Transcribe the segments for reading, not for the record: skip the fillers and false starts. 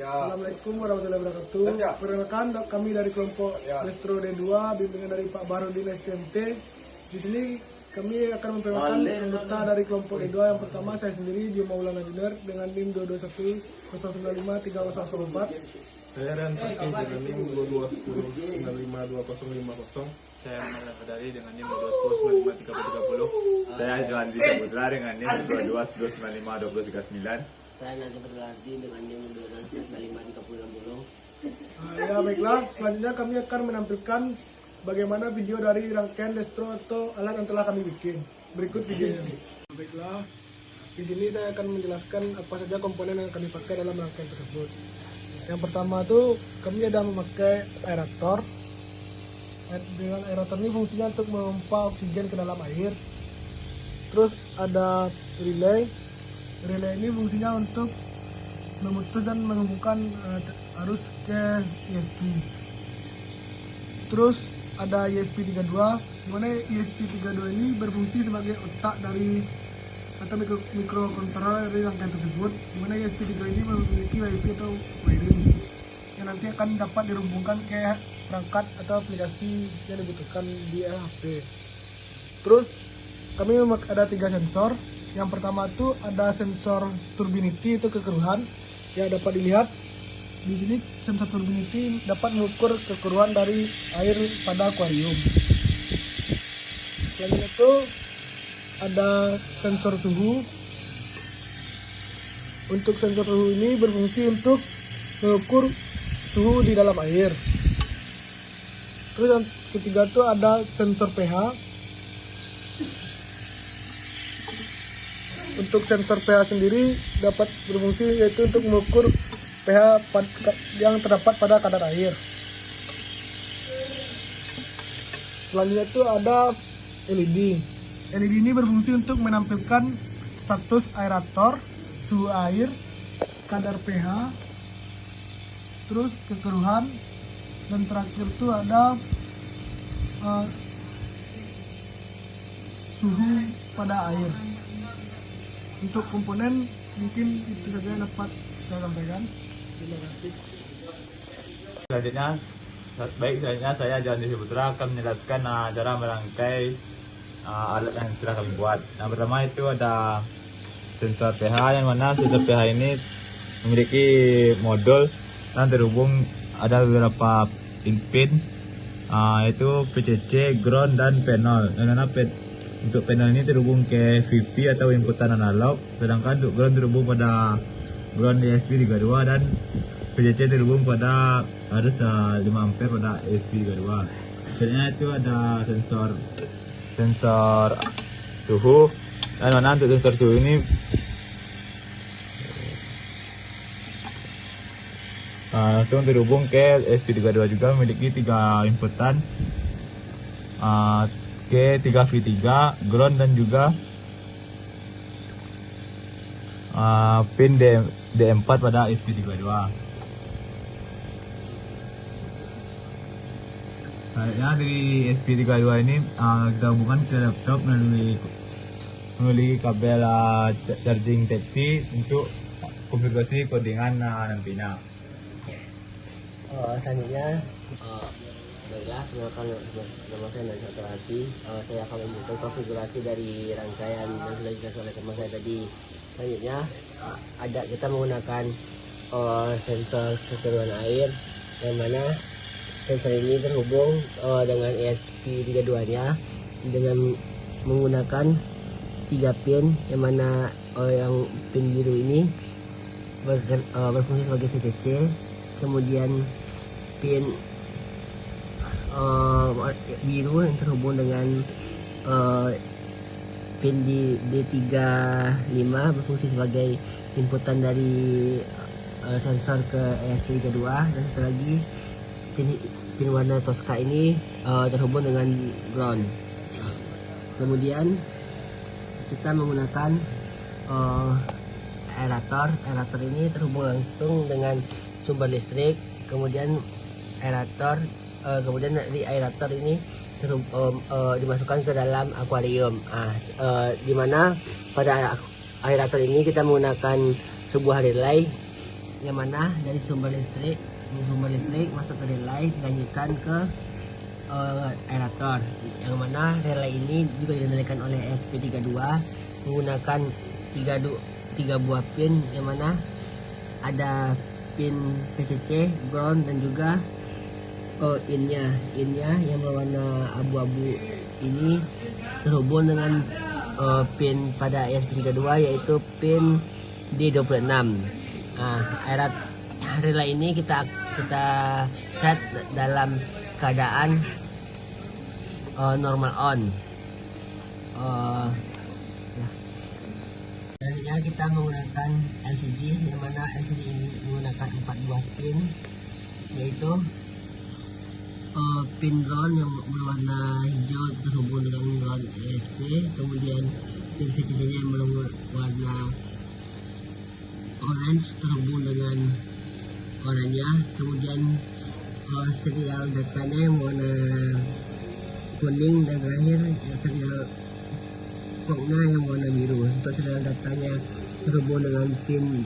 Assalamualaikum warahmatullahi wabarakatuh. Perkenalkan kami dari kelompok Destro D2 bimbingan dari Pak Bahrudin STMT. Di sini kami akan memperkenalkan anggota dari kelompok D2. Yang pertama saya sendiri Dio Maulana Junior dengan NIM 221095204. Saya Ren Fakih dengan NIM 2210952050. Saya Muhammad Fadari dengan NIM 210953030. Saya Johan Zika Putra dengan NIM 2210952039. Saya Nazif Berganti dengan NIM 22953060. Ya baiklah, selanjutnya kami akan menampilkan bagaimana video dari rangkaian Destro atau alat yang telah kami bikin. Berikut videonya. Baiklah, di sini saya akan menjelaskan apa saja komponen yang kami pakai dalam rangkaian tersebut. Yang pertama tuh kami ada memakai aerator. Dengan aerator ini fungsinya untuk memompa oksigen ke dalam air. Terus ada relay. Relay ini fungsinya untuk memutus dan menghubungkan arus ke ESP. Terus ada ESP32, di mana ESP32 ini berfungsi sebagai otak dari atau mikrokontroller dari rangkaian tersebut, di mana ESP32 ini memiliki WiFi atau wiring yang nanti akan dapat dihubungkan ke perangkat atau aplikasi yang dibutuhkan di HP. Terus kami ada 3 sensor. Yang pertama itu ada sensor turbidity itu kekeruhan yang dapat dilihat di sini. Sensor turbidity dapat mengukur kekeruhan dari air pada akuarium. Selain itu ada sensor suhu. Untuk sensor suhu ini berfungsi untuk mengukur suhu di dalam air. Terus yang ketiga itu ada sensor pH. Untuk sensor pH sendiri dapat berfungsi yaitu untuk mengukur pH yang terdapat pada kadar air. Selanjutnya itu ada LED. LED ini berfungsi untuk menampilkan status aerator, suhu air, kadar pH, terus kekeruhan, dan terakhir itu ada suhu pada air. Untuk komponen mungkin itu saja yang dapat saya sampaikan. Terima kasih. Selanjutnya saya Johan Zika Putra akan menjelaskan cara merangkai alat yang telah kami buat. Yang pertama itu ada sensor pH, yang mana sensor pH ini memiliki modul dan terhubung ada beberapa pin yaitu VCC, ground, dan panel. Yang mana untuk panel ini terhubung ke VP atau inputan analog, sedangkan untuk ground terhubung pada ground ESP32 dan VCC terhubung pada arus 5 ampere pada ESP32. Selanjutnya itu ada sensor suhu, dan mana untuk sensor suhu ini langsung terhubung ke ESP32 juga, memiliki 3 inputan K3V3, ground, dan juga pin D4 pada ESP32. Selanjutnya dari ESP32 ini kita hubungkan ke laptop melalui kabel charging Type-C untuk konfigurasi codingan nantinya. Selanjutnya, baiklah, perkenalkan nama saya Nazif Berganti. Saya akan memberikan konfigurasi dari rangkaian yang sudah dijelaskan oleh teman saya tadi. Selanjutnya, kita menggunakan sensor kekeruhan air, yang mana sensor ini terhubung dengan ESP32-nya dengan menggunakan 3 pin, yang mana yang pin biru ini berfungsi sebagai VCC, kemudian pin biru yang terhubung dengan pin di D35 berfungsi sebagai inputan dari sensor ke ESP32, dan satu lagi pin warna Tosca ini terhubung dengan ground. Kemudian kita menggunakan aerator. Aerator ini terhubung langsung dengan sumber listrik. Kemudian dari aerator ini dimasukkan ke dalam akuarium. Di mana pada aerator ini kita menggunakan sebuah relay yang mana dari sumber listrik masuk ke relay dilanjutkan ke aerator, yang mana relay ini juga dikendalikan oleh SP32 menggunakan tiga buah pin, yang mana ada pin PCC, ground, dan juga innya yang berwarna abu-abu ini terhubung dengan pin pada ESP32 yaitu pin D26. Relay ini kita set dalam keadaan normal on. Selanjutnya kita menggunakan LCD, yang mana LCD ini menggunakan 4 buah pin, yaitu pin ground yang berwarna hijau terhubung dengan ground ESP, kemudian pin VCC yang berwarna orange terhubung dengan oranye, kemudian serial datanya yang warna kuning, dan terakhir serial poknya yang warna biru. Untuk serial datanya terhubung dengan pin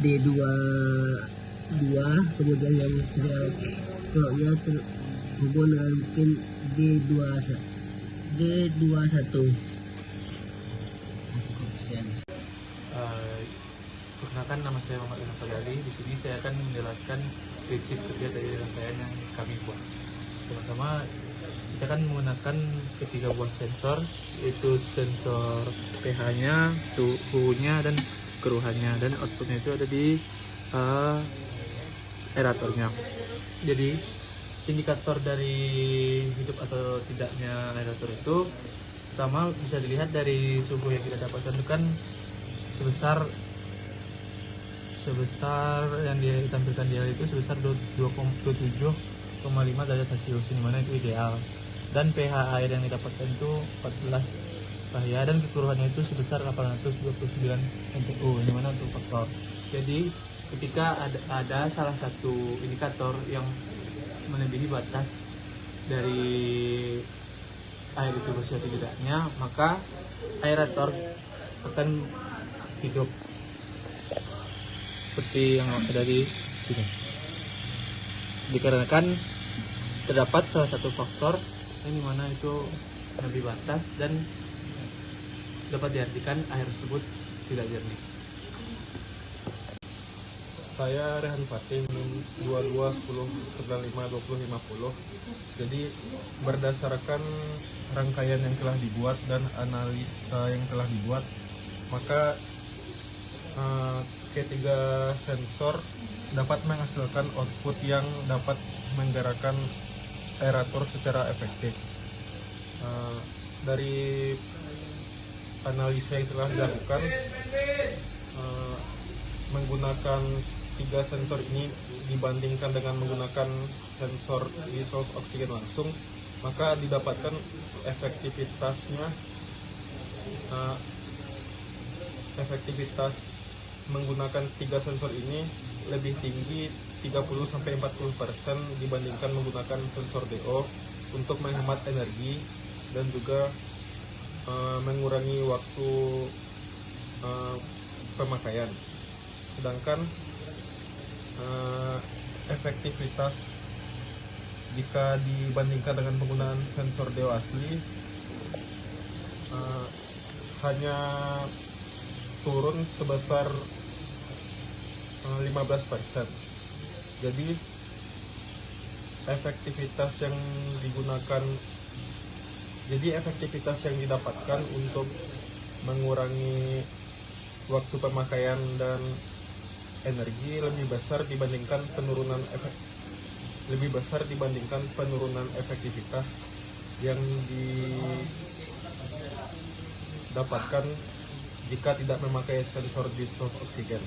D22, kemudian yang serial clocknya terhubung dengan pin D21. Perkenalkan, nama saya Muhammad Ilham Fadali. Di sini saya akan menjelaskan prinsip kerja dari rangkaian yang kami buat. Pertama, kita akan menggunakan ketiga buah sensor, yaitu sensor pH-nya, suhunya, dan keruhannya, dan outputnya itu ada di aeratornya. Jadi indikator dari hidup atau tidaknya aerator itu pertama bisa dilihat dari suhu yang kita dapatkan, itu kan sebesar yang ditampilkan di itu sebesar 27,5 derajat Celcius, di mana itu ideal. Dan pH air yang didapatkan itu 14 pH, dan kekeruhannya itu sebesar 829 mTU, di mana untuk faktor. Jadi ketika ada salah satu indikator yang melebihi batas dari air itu bersih atau tidaknya, maka aerator akan hidup seperti yang ada di sini. Dikarenakan terdapat salah satu faktor yang dimana itu lebih batas dan dapat diartikan air tersebut tidak jernih. Saya Rehan Fatih, 22 10 95 20 50. Jadi berdasarkan rangkaian yang telah dibuat dan analisa yang telah dibuat, maka ketiga sensor dapat menghasilkan output yang dapat menggerakkan aerator secara efektif. Dari analisa yang telah dilakukan, menggunakan tiga sensor ini dibandingkan dengan menggunakan sensor dissolved oksigen langsung, maka didapatkan efektivitas menggunakan tiga sensor ini lebih tinggi 30-40% dibandingkan menggunakan sensor DO untuk menghemat energi dan juga mengurangi waktu pemakaian. Sedangkan efektivitas jika dibandingkan dengan penggunaan sensor DO asli hanya turun sebesar 15%. Jadi efektivitas yang didapatkan untuk mengurangi waktu pemakaian dan energi lebih besar dibandingkan penurunan efektivitas yang didapatkan jika tidak memakai sensor dissolved oksigen.